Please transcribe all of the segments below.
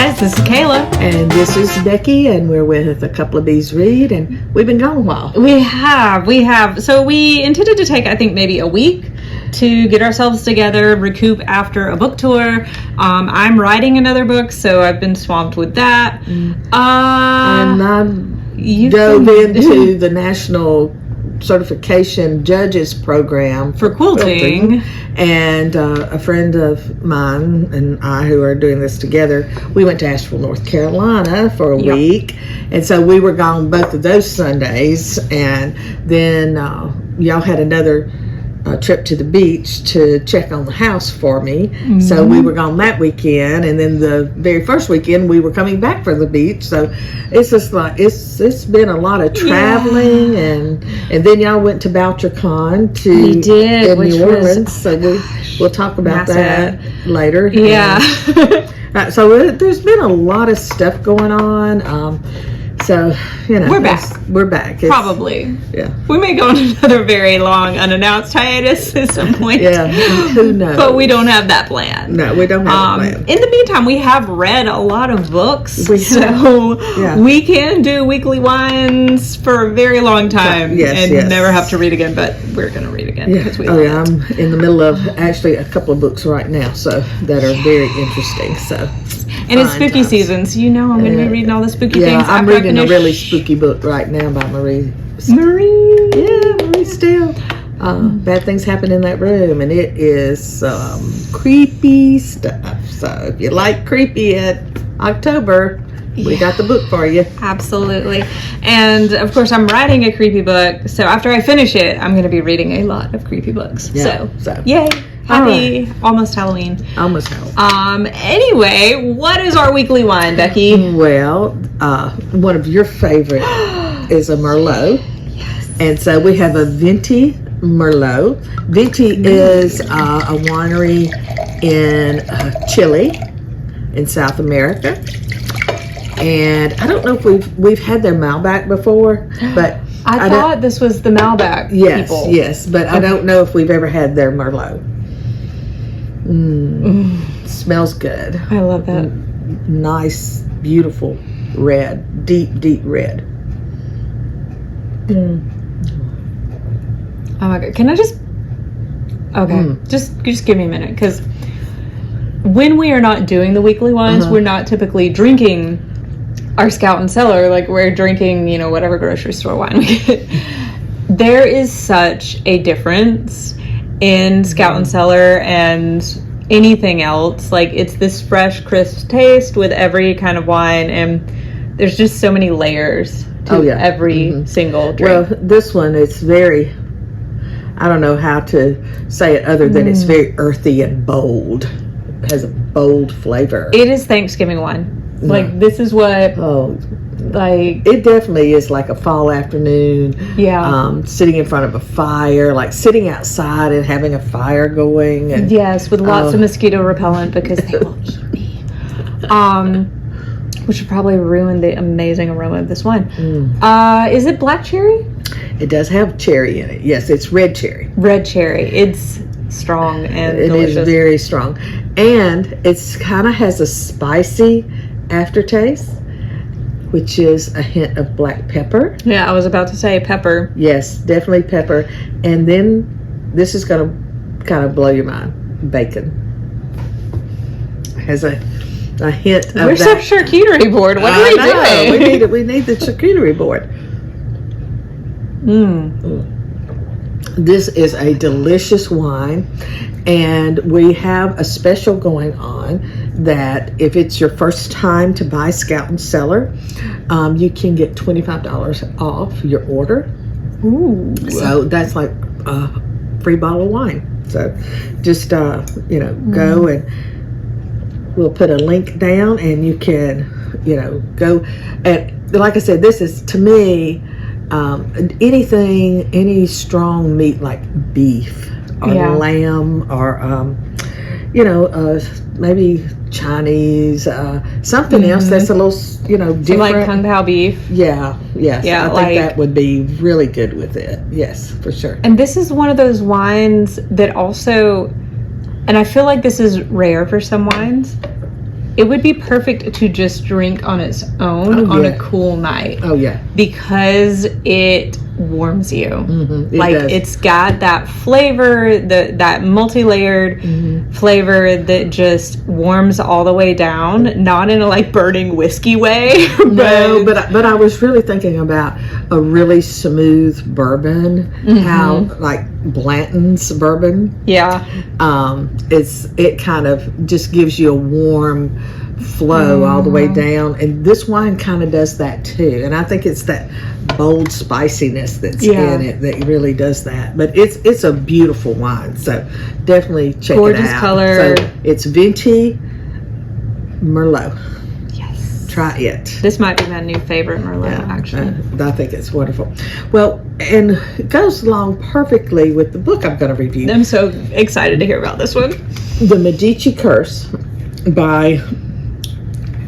guys, this is Kayla. And this is Becky, and we're with a couple of these read, and we've been gone a while. We have. So we intended to take, I think, maybe a week to get ourselves together, recoup after a book tour. I'm writing another book, so I've been swamped with that. And I dove into the National Certification Judges Program for quilting. And a friend of mine and I, who are doing this together, we went to Asheville, North Carolina for a week. And so we were gone both of those Sundays. And then y'all had another trip to the beach to check on the house for me. Mm-hmm. So we were gone that weekend. And then the very first weekend, we were coming back from the beach. So it's just like, it's been a lot of traveling. And then y'all went to BoucherCon we did, in New Orleans. So we'll talk about that later. Yeah. So there's been a lot of stuff going on. So, you know, we're back. Probably. Yeah. We may go on another very long unannounced hiatus at some point. Yeah. Who knows? But we don't have that plan. No, we don't have that plan. In the meantime, we have read a lot of books. We can do weekly wines for a very long time and never have to read again, but we're going to read again because we love it. I'm in the middle of actually a couple of books right now that are very interesting. So. And it's spooky season, so you know I'm going to be reading all the spooky things. Yeah, I'm reading a really spooky book right now by Marie. Yeah, Marie Steele. Bad things happen in that room, and it is creepy stuff. So if you like creepy at October, we got the book for you. Absolutely. And of course, I'm writing a creepy book, so after I finish it, I'm going to be reading a lot of creepy books. Yeah, so yay. Happy almost Halloween. Almost Halloween. Anyway, what is our weekly wine, Becky? Well, one of your favorite is a Merlot. Yes. And so we have a Venti Merlot. Venti is a winery in Chile, in South America. And I don't know if we've had their Malbec before, but I thought this was the Malbec people. Yes, but I don't know if we've ever had their Merlot. Smells good. I love that. Nice, beautiful red, deep red. Oh my god! Can I just? Okay, just give me a minute, because when we are not doing the weekly ones, we're not typically drinking our Scout and Cellar, like we're drinking, whatever grocery store wine we get. There is such a difference in Scout and Cellar and anything else. Like, it's this fresh, crisp taste with every kind of wine, and there's just so many layers to every single drink. Well, this one is very, I don't know how to say it other than it's very earthy and bold. It has a bold flavor. It is Thanksgiving wine. Like, this is what... it definitely is like a fall afternoon. Yeah. Sitting in front of a fire, like sitting outside and having a fire going. And, yes, with lots of mosquito repellent, because they will eat me. Which would probably ruin the amazing aroma of this wine. Is it black cherry? It does have cherry in it. Yes, it's red cherry. Red cherry. It's strong and delicious. It is very strong. And it's kind of has a spicy aftertaste, which is a hint of black pepper. Yeah, I was about to say pepper. Yes, definitely pepper. And then this is going to kind of blow your mind. Bacon. Has a hint of Where's our charcuterie board? What are we doing? We need the charcuterie board. This is a delicious wine, and we have a special going on that if it's your first time to buy Scout and Cellar, you can get $25 off your order. Ooh. So that's like a free bottle of wine. So just go, and we'll put a link down, and you can go. And like I said, this is, to me, any strong meat like beef or lamb or maybe Chinese, something else that's a little different. So like Kung Pao beef. Yeah. I think that would be really good with it. Yes, for sure. And this is one of those wines that also, and I feel like this is rare for some wines, it would be perfect to just drink on its own on a cool night. Oh, yeah. Because it warms you. Mm-hmm. It's got that flavor, that multi-layered flavor that just warms all the way down, not in a like burning whiskey way. No, but I was really thinking about a really smooth bourbon, how like Blanton's bourbon. Yeah. It kind of just gives you a warm flow all the way down, and this wine kind of does that too. And I think it's that bold spiciness that's in it that really does that. But it's a beautiful wine, so definitely check it out. Gorgeous color. So it's Venti Merlot. Yes. Try it. This might be my new favorite Merlot, actually. I think it's wonderful. Well, and it goes along perfectly with the book I'm going to review. I'm so excited to hear about this one. The Medici Curse by,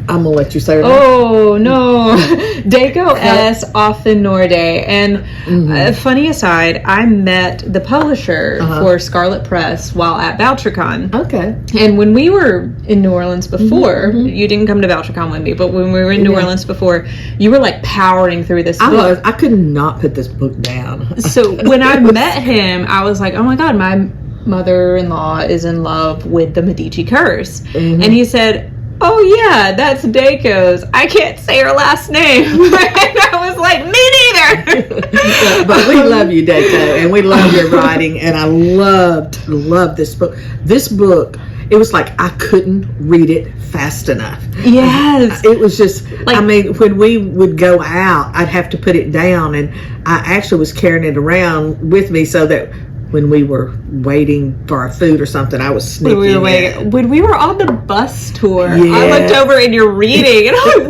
I'm going to let you say it. Oh, no. Deco S. Offenorde. And funny aside, I met the publisher for Scarlet Press while at VoucherCon. Okay. And when we were in New Orleans before, you didn't come to VoucherCon with me, but when we were in New Orleans before, you were like powering through this book. I could not put this book down. So when I met him, I was like, oh my God, my mother-in-law is in love with the Medici Curse. And he said, oh yeah, that's Daco's. I can't say her last name. And I was like, me neither. But we love you, Daco, and we love your writing, and I loved this book. This book, it was like I couldn't read it fast enough. Yes. It was just, like, I mean, when we would go out, I'd have to put it down, and I actually was carrying it around with me so that when we were waiting for our food or something, I was sneaking when we were on the bus tour, Yeah. I looked over and you're reading, and I'm like,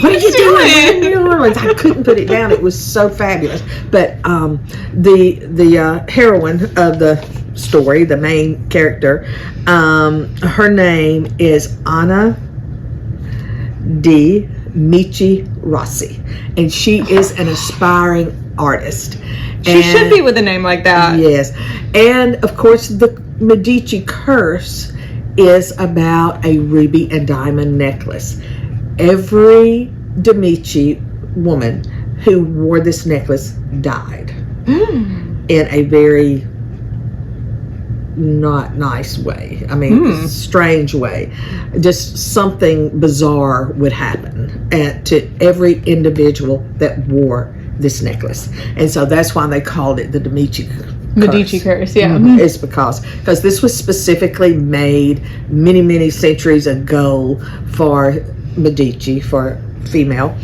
what are you doing? in New Orleans? I couldn't put it down. It was so fabulous. But the heroine of the story, the main character, her name is Anna di Michi Rossi, and she is an aspiring artist. She should be with a name like that. Yes. And of course, the Medici Curse is about a ruby and diamond necklace. Every Medici woman who wore this necklace died in a very not nice way. I mean, strange way. Just something bizarre would happen to every individual that wore this necklace. And so that's why they called it the Medici Curse. Yeah. It's because this was specifically made many centuries ago for Medici, for female,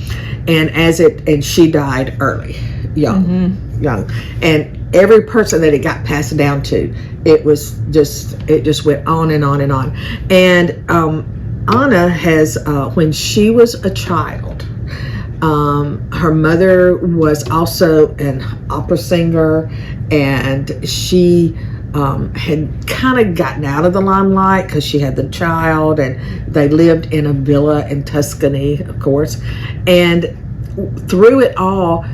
and she died early, young, and every person that it got passed down to, it just went on and on and on. And Anna has, when she was a child, her mother was also an opera singer, and she had kind of gotten out of the limelight because she had the child, and they lived in a villa in Tuscany, of course. And through it all,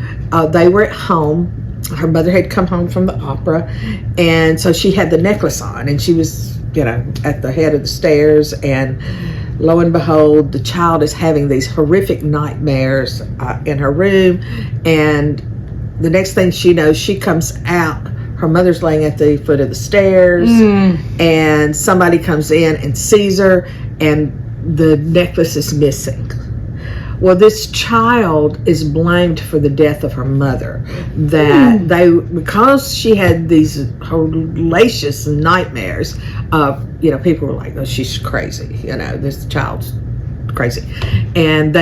they were at home. Her mother had come home from the opera, and so she had the necklace on, and she was, at the head of the stairs, and lo and behold, the child is having these horrific nightmares in her room, and the next thing she knows, she comes out. Her mother's laying at the foot of the stairs, and somebody comes in and sees her, and the necklace is missing. Well, this child is blamed for the death of her mother. Because she had these hellacious nightmares, people were like, "Oh, she's crazy. This child's crazy," and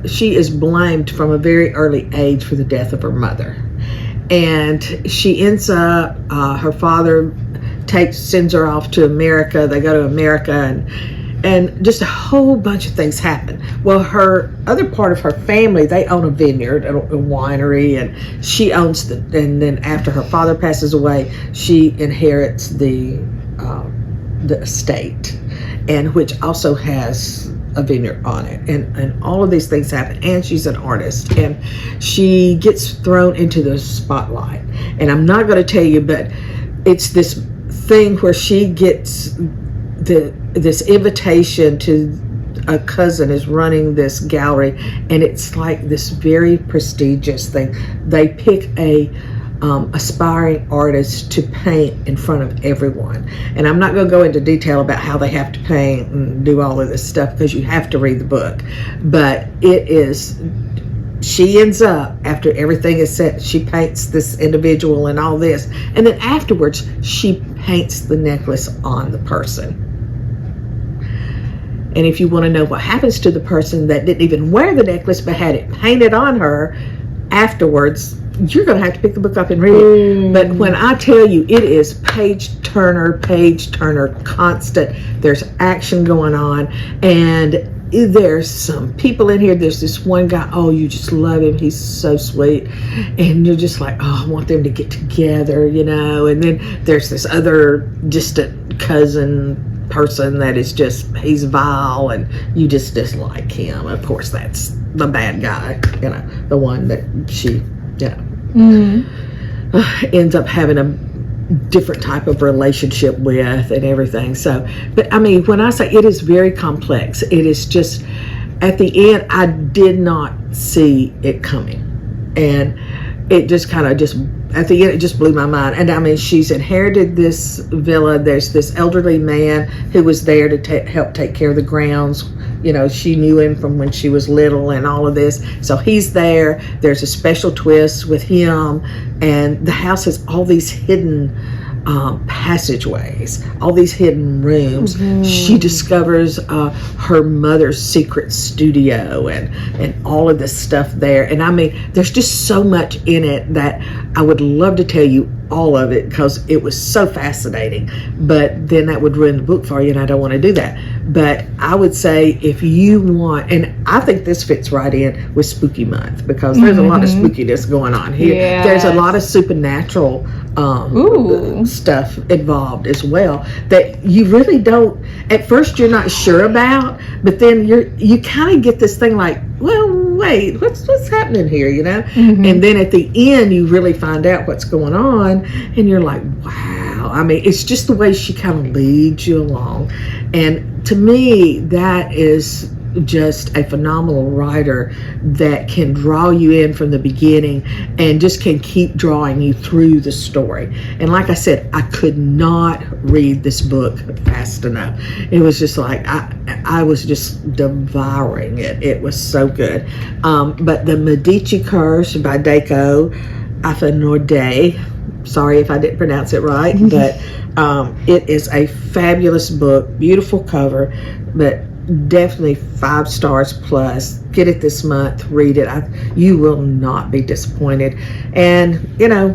she is blamed from a very early age for the death of her mother. And she ends up, her father sends her off to America. They go to America, and just a whole bunch of things happen. Well, her other part of her family, they own a vineyard, a winery, and she owns and then after her father passes away, she inherits the estate, and which also has a vineyard on it, and all of these things happen. And she's an artist, and she gets thrown into the spotlight. And I'm not going to tell you, but it's this thing where she gets this invitation to a cousin is running this gallery, and it's like this very prestigious thing. They pick a aspiring artist to paint in front of everyone, and I'm not going to go into detail about how they have to paint and do all of this stuff because you have to read the book. But it is, she ends up, after everything is set, she paints this individual and all this, and then afterwards she paints the necklace on the person. And if you want to know what happens to the person that didn't even wear the necklace but had it painted on her afterwards, you're going to have to pick the book up and read it. But when I tell you, it is page turner, constant. There's action going on, and there's some people in here. There's this one guy, oh, you just love him. He's so sweet. And you're just like, oh, I want them to get together, you know. And then there's this other distant cousin person that is just, he's vile, and you just dislike him. Of course, that's the bad guy, you know, the one that she, you know, ends up having a different type of relationship with and everything. So, but I mean, when I say it is very complex, it is just, at the end, I did not see it coming. And it just kind of just, at the end, it just blew my mind. And I mean, she's inherited this villa. There's this elderly man who was there to help take care of the grounds. You know, she knew him from when she was little and all of this. So he's there. There's a special twist with him. And the house has all these hidden passageways, all these hidden rooms. She discovers her mother's secret studio and all of this stuff there. And I mean, there's just so much in it that I would love to tell you all of it because it was so fascinating, but then that would ruin the book for you, and I don't want to do that. But I would say, if you want, and I think this fits right in with Spooky Month, because there's a lot of spookiness going on here. Yes. There's a lot of supernatural stuff involved as well that you really don't, at first you're not sure about, but then you kind of get this thing like, well, wait, what's happening here, you know? And then at the end you really find out what's going on, and you're like, wow. I mean, it's just the way she kind of leads you along. And to me, that is just a phenomenal writer that can draw you in from the beginning and just can keep drawing you through the story. And like I said, I could not read this book fast enough. It was just like I was just devouring it. It was so good. But the Medici Curse by Deco Afanorde, sorry if I didn't pronounce it right, but it is a fabulous book, beautiful cover, but definitely 5 stars plus. Get it this month, read it. You will not be disappointed. And you know,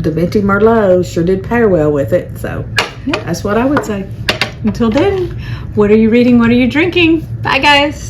Da Vinci Merlot sure did pair well with it, so that's what I would say. Until then, what are you reading? What are you drinking? Bye guys.